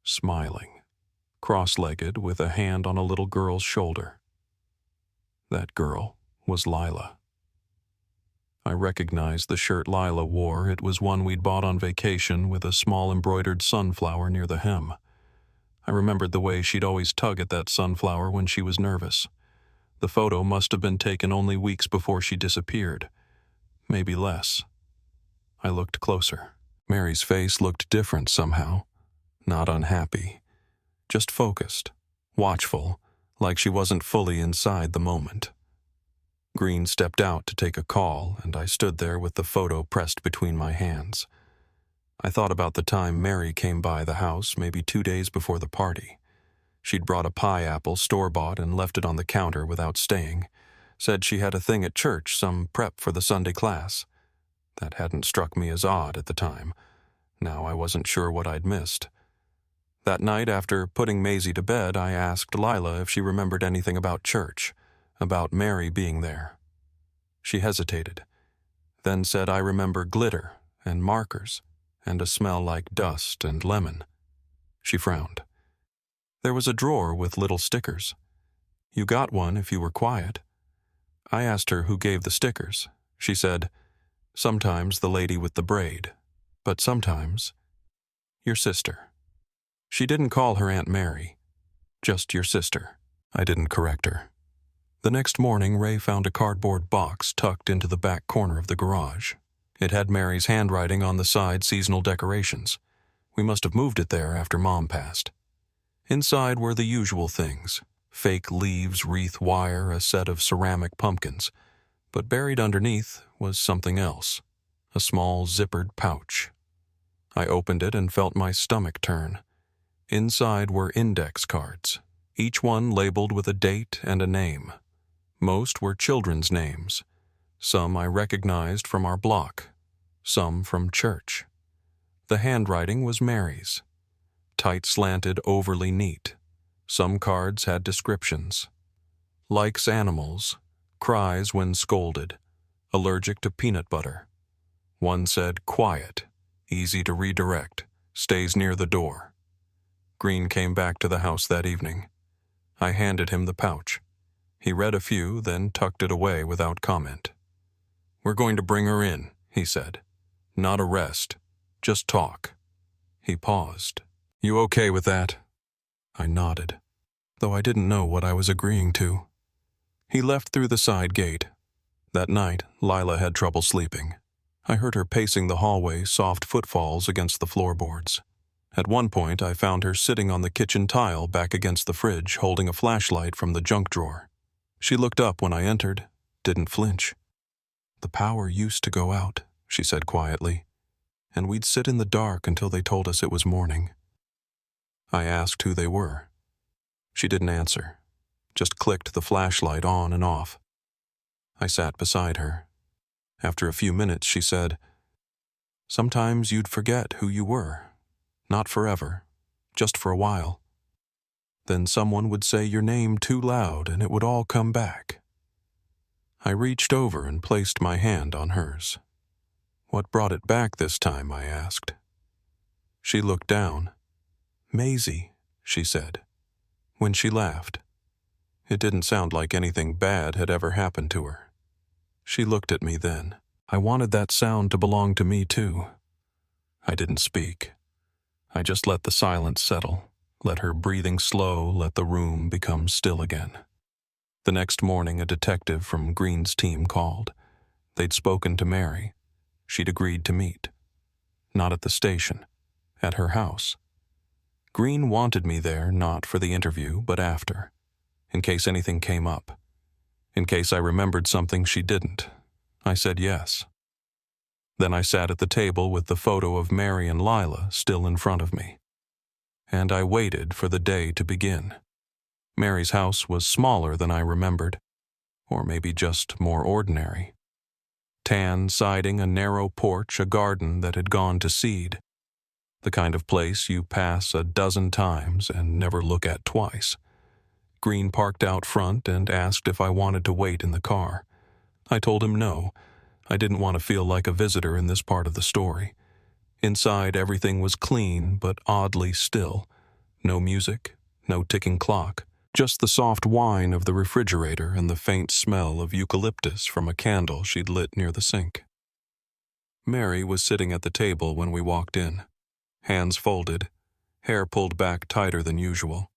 smiling, cross-legged with a hand on a little girl's shoulder. That girl was Lila. I recognized the shirt Lila wore. It was one we'd bought on vacation with a small embroidered sunflower near the hem. I remembered the way she'd always tug at that sunflower when she was nervous. The photo must have been taken only weeks before she disappeared. Maybe less. I looked closer. Mary's face looked different somehow. Not unhappy. Just focused, watchful, like she wasn't fully inside the moment. Green stepped out to take a call, and I stood there with the photo pressed between my hands. I thought about the time Mary came by the house maybe 2 days before the party. She'd brought a pie apple store-bought and left it on the counter without staying. Said she had a thing at church, some prep for the Sunday class. That hadn't struck me as odd at the time. Now I wasn't sure what I'd missed. That night, after putting Maisie to bed, I asked Lila if she remembered anything about church, about Mary being there. She hesitated, then said, "I remember glitter and markers and a smell like dust and lemon." She frowned. "There was a drawer with little stickers. You got one if you were quiet." I asked her who gave the stickers. She said, "Sometimes the lady with the braid, but sometimes your sister." She didn't call her Aunt Mary, just your sister. I didn't correct her. The next morning, Ray found a cardboard box tucked into the back corner of the garage. It had Mary's handwriting on the side seasonal decorations. We must have moved it there after Mom passed. Inside were the usual things: fake leaves, wreath wire, a set of ceramic pumpkins. But buried underneath was something else, a small zippered pouch. I opened it and felt my stomach turn. Inside were index cards, each one labeled with a date and a name. Most were children's names. Some I recognized from our block, some from church. The handwriting was Mary's. Tight slanted, overly neat. Some cards had descriptions. Likes animals, cries when scolded, allergic to peanut butter. One said quiet, easy to redirect, stays near the door. Green came back to the house that evening. I handed him the pouch. He read a few, then tucked it away without comment. "We're going to bring her in," he said. "Not arrest, just talk." He paused. "You okay with that?" I nodded, though I didn't know what I was agreeing to. He left through the side gate. That night, Lila had trouble sleeping. I heard her pacing the hallway, soft footfalls against the floorboards. At one point, I found her sitting on the kitchen tile back against the fridge, holding a flashlight from the junk drawer. She looked up when I entered, didn't flinch. "The power used to go out," she said quietly, "and we'd sit in the dark until they told us it was morning." I asked who they were. She didn't answer, just clicked the flashlight on and off. I sat beside her. After a few minutes, she said, "Sometimes you'd forget who you were. Not forever, just for a while. Then someone would say your name too loud and it would all come back." I reached over and placed my hand on hers. "What brought it back this time?" I asked. She looked down. "Maisie," she said, when she laughed. It didn't sound like anything bad had ever happened to her. She looked at me then. I wanted that sound to belong to me too. I didn't speak. I just let the silence settle, let her breathing slow, let the room become still again. The next morning, a detective from Green's team called. They'd spoken to Mary. She'd agreed to meet. Not at the station, at her house. Green wanted me there not for the interview, but after, in case anything came up, in case I remembered something she didn't. I said yes. Then I sat at the table with the photo of Mary and Lila still in front of me. And I waited for the day to begin. Mary's house was smaller than I remembered, or maybe just more ordinary. Tan siding, a narrow porch, a garden that had gone to seed. The kind of place you pass a dozen times and never look at twice. Green parked out front and asked if I wanted to wait in the car. I told him no. I didn't want to feel like a visitor in this part of the story. Inside, everything was clean but oddly still. No music, no ticking clock, just the soft whine of the refrigerator and the faint smell of eucalyptus from a candle she'd lit near the sink. Mary was sitting at the table when we walked in, hands folded, hair pulled back tighter than usual.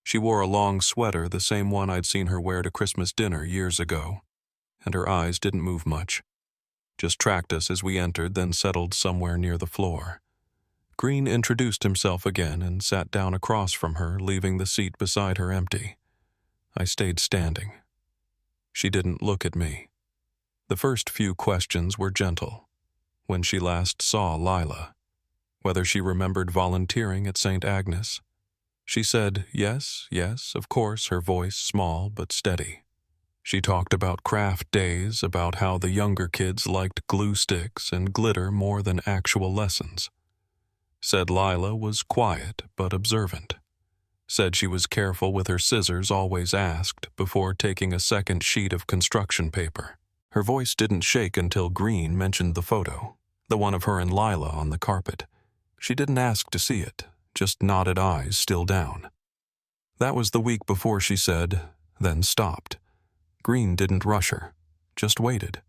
She wore a long sweater, the same one I'd seen her wear to Christmas dinner years ago, and her eyes didn't move much. Just tracked us as we entered, then settled somewhere near the floor. Green introduced himself again and sat down across from her, leaving the seat beside her empty. I stayed standing. She didn't look at me. The first few questions were gentle. When she last saw Lila, whether she remembered volunteering at St. Agnes. She said, yes, of course, her voice small but steady. She talked about craft days, about how the younger kids liked glue sticks and glitter more than actual lessons. Said Lila was quiet but observant. Said she was careful with her scissors, always asked, before taking a second sheet of construction paper. Her voice didn't shake until Green mentioned the photo, the one of her and Lila on the carpet. She didn't ask to see it, just nodded, eyes still down. That was the week before, she said, then stopped. Green didn't rush her, just waited.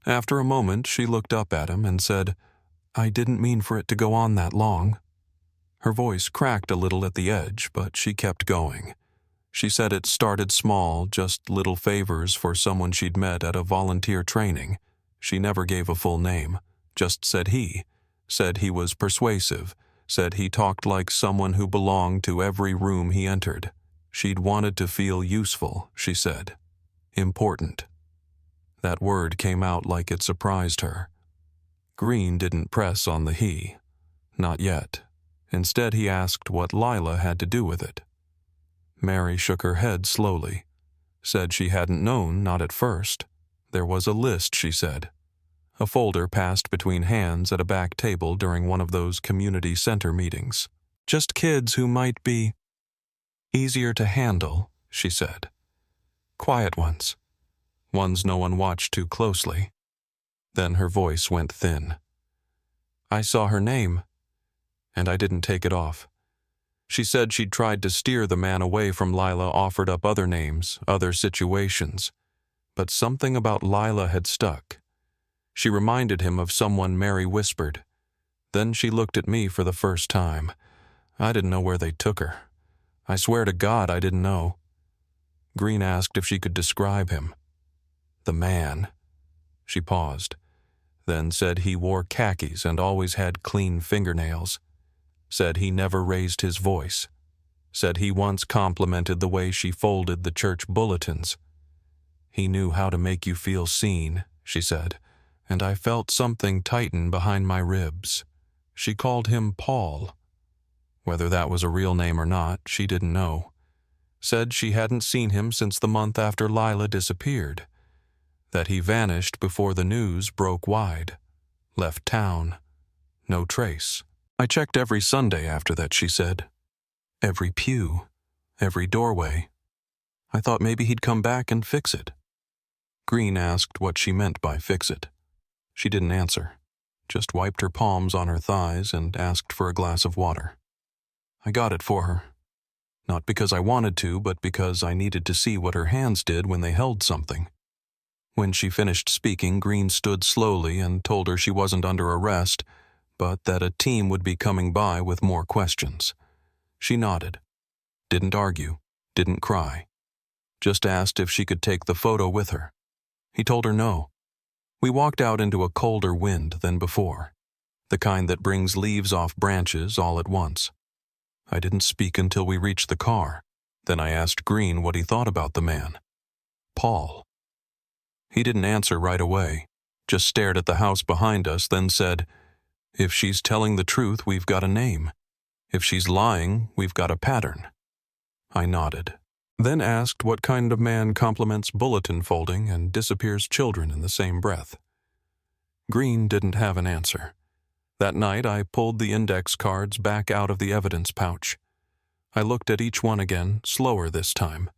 After a moment, she looked up at him and said, "I didn't mean for it to go on that long." Her voice cracked a little at the edge, but she kept going. She said it started small, just little favors for someone she'd met at a volunteer training. She never gave a full name, just said he was persuasive, said he talked like someone who belonged to every room he entered. She'd wanted to feel useful, she said. Important. That word came out like it surprised her. Green didn't press on the he. Not yet. Instead, he asked what Lila had to do with it. Mary shook her head slowly. Said she hadn't known, not at first. There was a list, she said. A folder passed between hands at a back table during one of those community center meetings. Just kids who might be easier to handle, she said. Quiet ones. ones no one watched too closely. Then her voice went thin. I saw her name, and I didn't take it off. She said she'd tried to steer the man away from Lila, offered up other names, other situations. But something about Lila had stuck. She reminded him of someone Mary whispered. Then she looked at me for the first time. I didn't know where they took her. I swear to God I didn't know. Green asked if she could describe him. The man. She paused, then said he wore khakis and always had clean fingernails. Said he never raised his voice. Said he once complimented the way she folded the church bulletins. He knew how to make you feel seen, she said, and I felt something tighten behind my ribs. She called him Paul. Whether that was a real name or not, she didn't know. Said she hadn't seen him since the month after Lila disappeared. That he vanished before the news broke wide. Left town. No trace. I checked every Sunday after that, she said. Every pew. Every doorway. I thought maybe he'd come back and fix it. Green asked what she meant by fix it. She didn't answer. Just wiped her palms on her thighs and asked for a glass of water. I got it for her. Not because I wanted to, but because I needed to see what her hands did when they held something. When she finished speaking, Green stood slowly and told her she wasn't under arrest, but that a team would be coming by with more questions. She nodded. Didn't argue. Didn't cry. Just asked if she could take the photo with her. He told her no. We walked out into a colder wind than before, the kind that brings leaves off branches all at once. I didn't speak until we reached the car. Then I asked Green what he thought about the man. Paul. He didn't answer right away, just stared at the house behind us, then said, If she's telling the truth, we've got a name. If she's lying, we've got a pattern. I nodded, then asked what kind of man compliments bulletin folding and disappears children in the same breath. Green didn't have an answer. That night, I pulled the index cards back out of the evidence pouch. I looked at each one again, slower this time.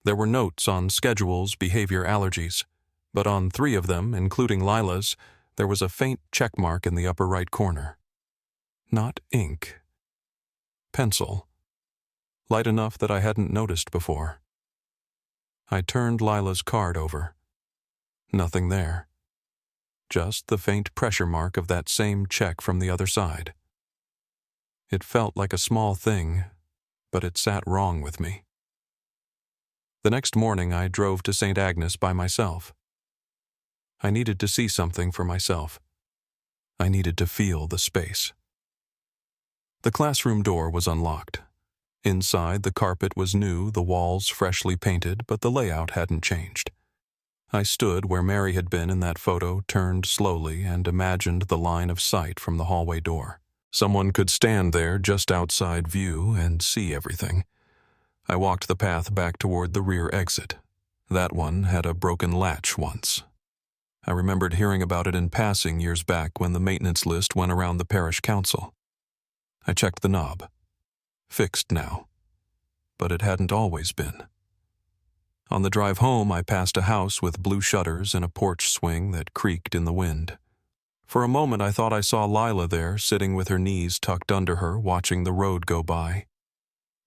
There were notes on schedules, behavior, allergies, but on 3 of them, including Lila's, there was a faint check mark in the upper right corner. Not ink. Pencil. Light enough that I hadn't noticed before. I turned Lila's card over. Nothing there. Just the faint pressure mark of that same check from the other side. It felt like a small thing, but it sat wrong with me. The next morning I drove to St. Agnes by myself. I needed to see something for myself. I needed to feel the space. The classroom door was unlocked. Inside, the carpet was new, the walls freshly painted, but the layout hadn't changed. I stood where Mary had been in that photo, turned slowly, and imagined the line of sight from the hallway door. Someone could stand there just outside view and see everything. I walked the path back toward the rear exit. That one had a broken latch once. I remembered hearing about it in passing years back when the maintenance list went around the parish council. I checked the knob. Fixed now. But it hadn't always been. On the drive home, I passed a house with blue shutters and a porch swing that creaked in the wind. For a moment, I thought I saw Lila there, sitting with her knees tucked under her, watching the road go by.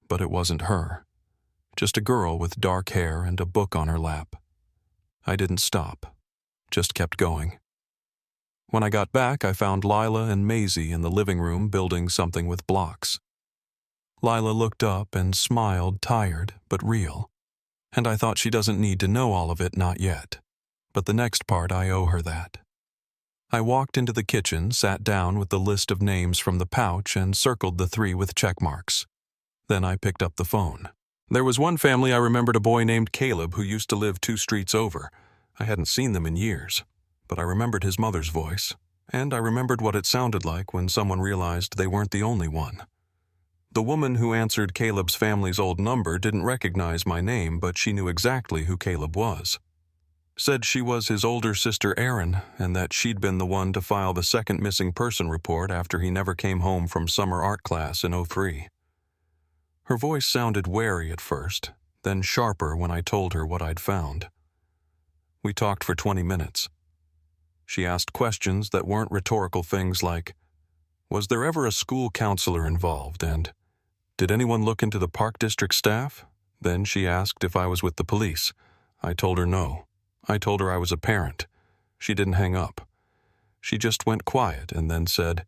But it wasn't her. Just a girl with dark hair and a book on her lap. I didn't stop. Just kept going. When I got back, I found Lila and Maisie in the living room building something with blocks. Lila looked up and smiled, tired but real. And I thought she doesn't need to know all of it, not yet. But the next part, I owe her that. I walked into the kitchen, sat down with the list of names from the pouch, and circled the 3 with check marks. Then I picked up the phone. There was one family I remembered, a boy named Caleb who used to live 2 streets over. I hadn't seen them in years, but I remembered his mother's voice, and I remembered what it sounded like when someone realized they weren't the only one. The woman who answered Caleb's family's old number didn't recognize my name, but she knew exactly who Caleb was. Said she was his older sister Erin, and that she'd been the one to file the second missing person report after he never came home from summer art class in '03. Her voice sounded wary at first, then sharper when I told her what I'd found. We talked for 20 minutes. She asked questions that weren't rhetorical things like, was there ever a school counselor involved, and did anyone look into the park district staff? Then she asked if I was with the police. I told her no. I told her I was a parent. She didn't hang up. She just went quiet and then said,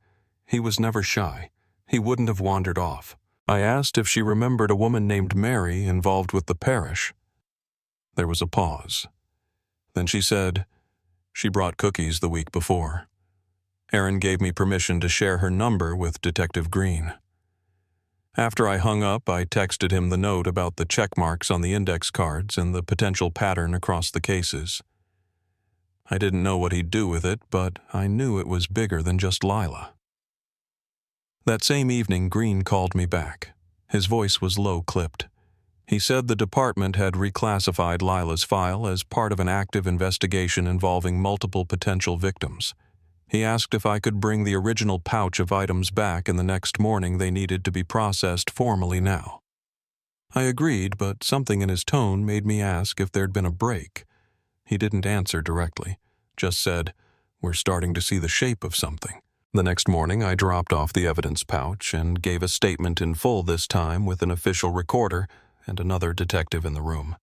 he was never shy. He wouldn't have wandered off. I asked if she remembered a woman named Mary involved with the parish. There was a pause. Then she said, she brought cookies the week before. Aaron gave me permission to share her number with Detective Green. After I hung up, I texted him the note about the check marks on the index cards and the potential pattern across the cases. I didn't know what he'd do with it, but I knew it was bigger than just Lila. That same evening, Green called me back. His voice was low-clipped. He said the department had reclassified Lila's file as part of an active investigation involving multiple potential victims. He asked if I could bring the original pouch of items back, and the next morning they needed to be processed formally now. I agreed, but something in his tone made me ask if there'd been a break. He didn't answer directly, just said, we're starting to see the shape of something. The next morning I dropped off the evidence pouch and gave a statement in full this time with an official recorder and another detective in the room.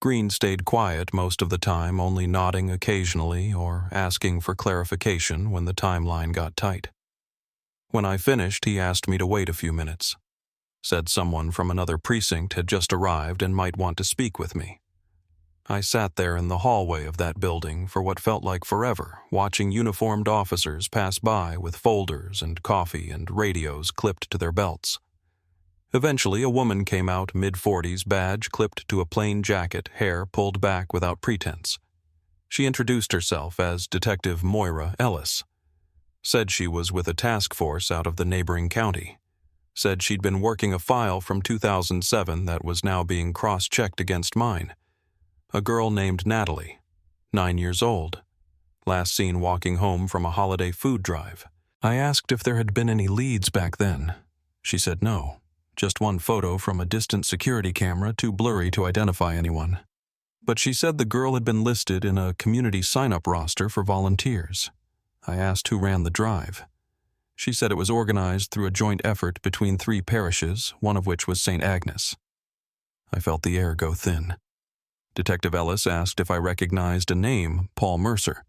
Green stayed quiet most of the time, only nodding occasionally or asking for clarification when the timeline got tight. When I finished, he asked me to wait a few minutes. Said someone from another precinct had just arrived and might want to speak with me. I sat there in the hallway of that building for what felt like forever, watching uniformed officers pass by with folders and coffee and radios clipped to their belts. Eventually, a woman came out, mid-40s, badge clipped to a plain jacket, hair pulled back without pretense. She introduced herself as Detective Moira Ellis. Said she was with a task force out of the neighboring county. Said she'd been working a file from 2007 that was now being cross-checked against mine. A girl named Natalie, 9 years old, last seen walking home from a holiday food drive. I asked if there had been any leads back then. She said no. Just one photo from a distant security camera, too blurry to identify anyone. But she said the girl had been listed in a community sign-up roster for volunteers. I asked who ran the drive. She said it was organized through a joint effort between 3 parishes, one of which was St. Agnes. I felt the air go thin. Detective Ellis asked if I recognized a name, Paul Mercer.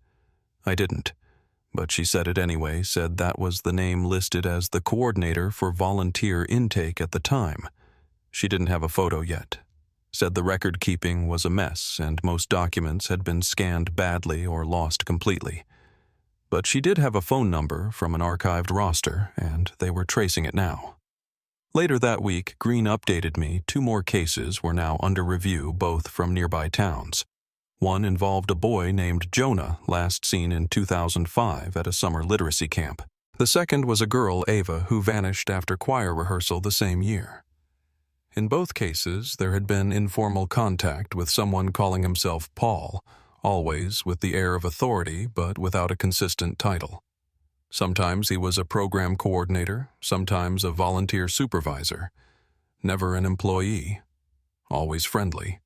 I didn't, but she said it anyway, said that was the name listed as the coordinator for volunteer intake at the time. She didn't have a photo yet. Said the record keeping was a mess and most documents had been scanned badly or lost completely. But she did have a phone number from an archived roster, and they were tracing it now. Later that week, Green updated me 2 more cases were now under review, both from nearby towns. One involved a boy named Jonah, last seen in 2005 at a summer literacy camp. The second was a girl, Ava, who vanished after choir rehearsal the same year. In both cases, there had been informal contact with someone calling himself Paul, always with the air of authority but without a consistent title. Sometimes he was a program coordinator, sometimes a volunteer supervisor. Never an employee. Always friendly.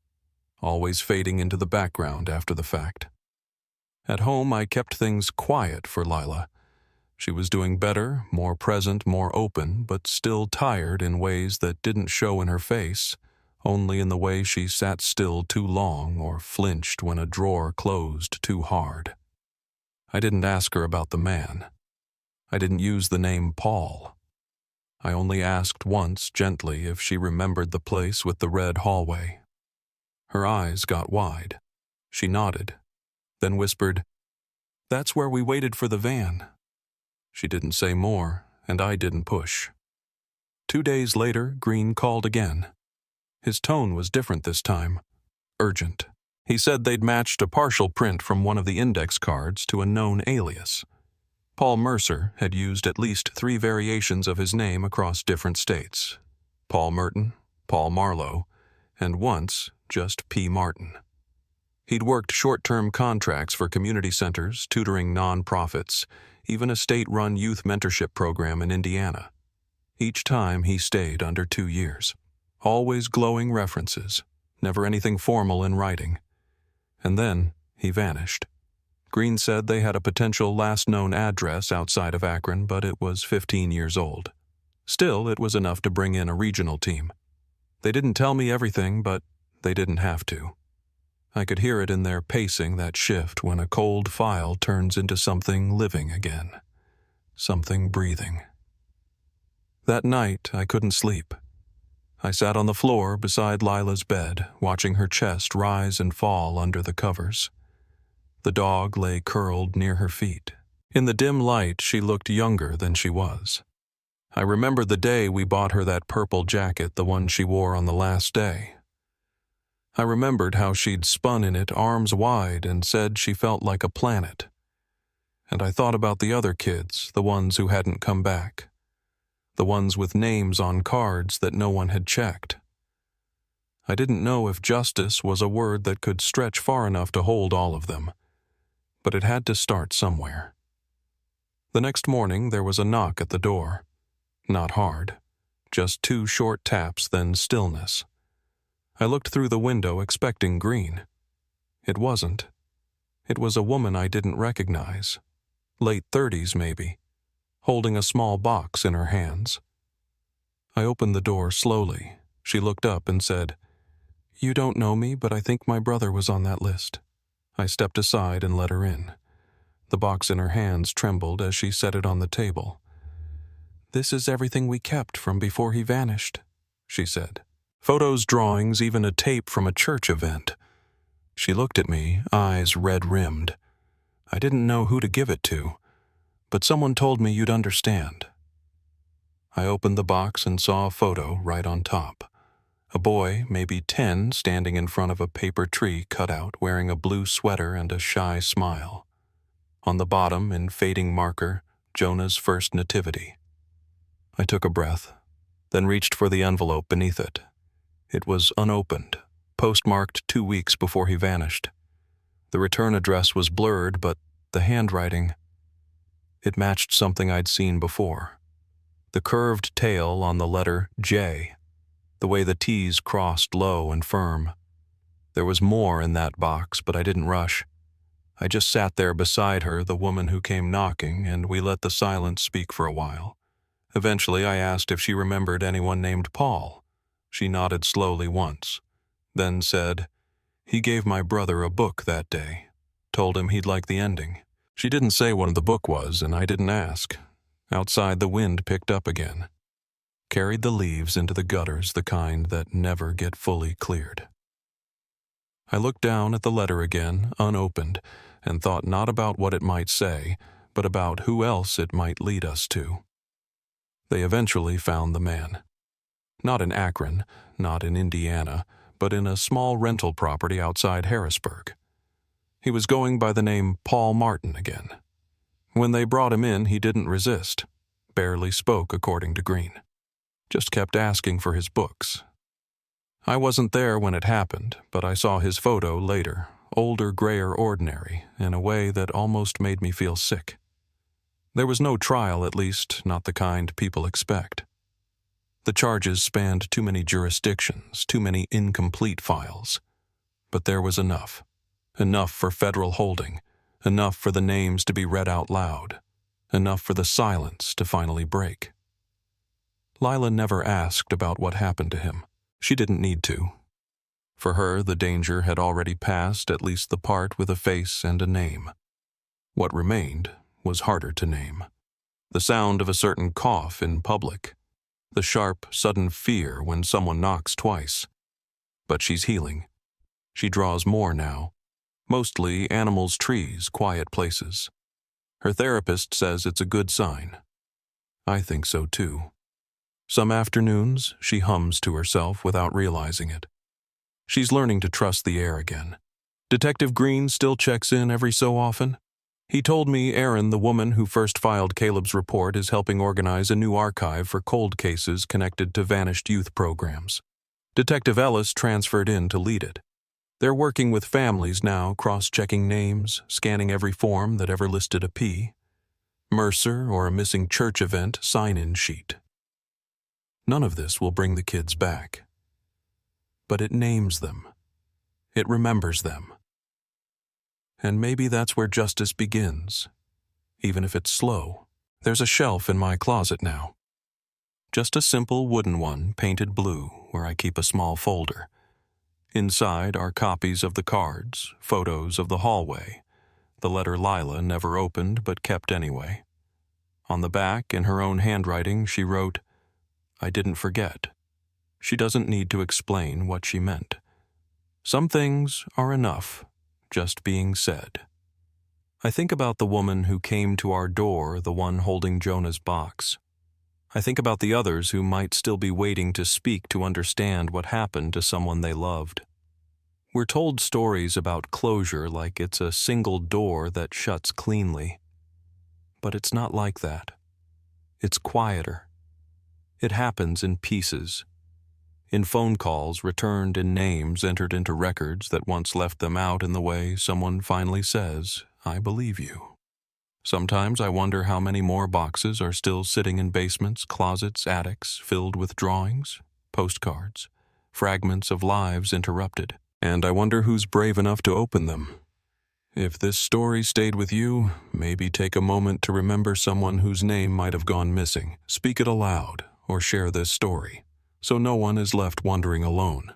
Always fading into the background after the fact. At home, I kept things quiet for Lila. She was doing better, more present, more open, but still tired in ways that didn't show in her face, only in the way she sat still too long or flinched when a drawer closed too hard. I didn't ask her about the man. I didn't use the name Paul. I only asked once, gently, if she remembered the place with the red hallway. Her eyes got wide. She nodded, then whispered, "That's where we waited for the van." She didn't say more, and I didn't push. 2 days later, Green called again. His tone was different this time. Urgent. He said they'd matched a partial print from one of the index cards to a known alias. Paul Mercer had used at least 3 variations of his name across different states. Paul Merton, Paul Marlowe, and once just P. Martin. He'd worked short-term contracts for community centers, tutoring non-profits, even a state-run youth mentorship program in Indiana. Each time he stayed under 2 years. Always glowing references, never anything formal in writing. And then he vanished. Green said they had a potential last known address outside of Akron, but it was 15 years old. Still, it was enough to bring in a regional team. They didn't tell me everything, but they didn't have to. I could hear it in their pacing, that shift when a cold file turns into something living again. Something breathing. That night, I couldn't sleep. I sat on the floor beside Lila's bed, watching her chest rise and fall under the covers. The dog lay curled near her feet. In the dim light, she looked younger than she was. I remembered the day we bought her that purple jacket, the one she wore on the last day. I remembered how she'd spun in it arms wide and said she felt like a planet. And I thought about the other kids, the ones who hadn't come back. The ones with names on cards that no one had checked. I didn't know if justice was a word that could stretch far enough to hold all of them, but it had to start somewhere. The next morning there was a knock at the door. Not hard, just 2 short taps, then stillness. I looked through the window expecting Green. It wasn't. It was a woman I didn't recognize. Late 30s maybe, holding a small box in her hands. I opened the door slowly. She looked up and said, "You don't know me, but I think my brother was on that list." I stepped aside and let her in. The box in her hands trembled as she set it on the table. "This is everything we kept from before he vanished," she said. Photos, drawings, even a tape from a church event. She looked at me, eyes red-rimmed. I didn't know who to give it to, but someone told me you'd understand. I opened the box and saw a photo right on top. A boy, maybe 10, standing in front of a paper tree cutout, wearing a blue sweater and a shy smile. On the bottom, in fading marker, Jonah's first nativity. I took a breath, then reached for the envelope beneath it. It was unopened, postmarked 2 weeks before he vanished. The return address was blurred, but the handwriting, it matched something I'd seen before. The curved tail on the letter J, the way the T's crossed low and firm. There was more in that box, but I didn't rush. I just sat there beside her, the woman who came knocking, and we let the silence speak for a while. Eventually, I asked if she remembered anyone named Paul. She nodded slowly once, then said, "He gave my brother a book that day. Told him he'd like the ending." She didn't say what the book was, and I didn't ask. Outside, the wind picked up again. Carried the leaves into the gutters, the kind that never get fully cleared. I looked down at the letter again, unopened, and thought not about what it might say, but about who else it might lead us to. They eventually found the man. Not in Akron, not in Indiana, but in a small rental property outside Harrisburg. He was going by the name Paul Martin again. When they brought him in, he didn't resist, barely spoke according to Green. Just kept asking for his books. I wasn't there when it happened, but I saw his photo later, older, grayer, ordinary, in a way that almost made me feel sick. There was no trial, at least not the kind people expect. The charges spanned too many jurisdictions, too many incomplete files. But there was enough. Enough for federal holding. Enough for the names to be read out loud. Enough for the silence to finally break. Lila never asked about what happened to him. She didn't need to. For her, the danger had already passed, at least the part with a face and a name. What remained was harder to name. The sound of a certain cough in public. The sharp, sudden fear when someone knocks twice. But she's healing. She draws more now. Mostly animals, trees, quiet places. Her therapist says it's a good sign. I think so too. Some afternoons, she hums to herself without realizing it. She's learning to trust the air again. Detective Green still checks in every so often. He told me Erin, the woman who first filed Caleb's report, is helping organize a new archive for cold cases connected to vanished youth programs. Detective Ellis transferred in to lead it. They're working with families now, cross-checking names, scanning every form that ever listed a P. Mercer or a missing church event sign-in sheet. None of this will bring the kids back. But it names them. It remembers them. And maybe that's where justice begins, even if it's slow. There's a shelf in my closet now. Just a simple wooden one, painted blue, where I keep a small folder. Inside are copies of the cards, photos of the hallway, the letter Lila never opened but kept anyway. On the back, in her own handwriting, she wrote, "I didn't forget." She doesn't need to explain what she meant. Some things are enough, just being said. I think about the woman who came to our door, the one holding Jonah's box. I think about the others who might still be waiting to speak to understand what happened to someone they loved. We're told stories about closure like it's a single door that shuts cleanly. But it's not like that. It's quieter. It happens in pieces. In phone calls returned in names entered into records that once left them out in the way someone finally says, "I believe you." Sometimes I wonder how many more boxes are still sitting in basements, closets, attics, filled with drawings, postcards, fragments of lives interrupted. And I wonder who's brave enough to open them. If this story stayed with you, maybe take a moment to remember someone whose name might have gone missing. Speak it aloud or share this story, so no one is left wondering alone.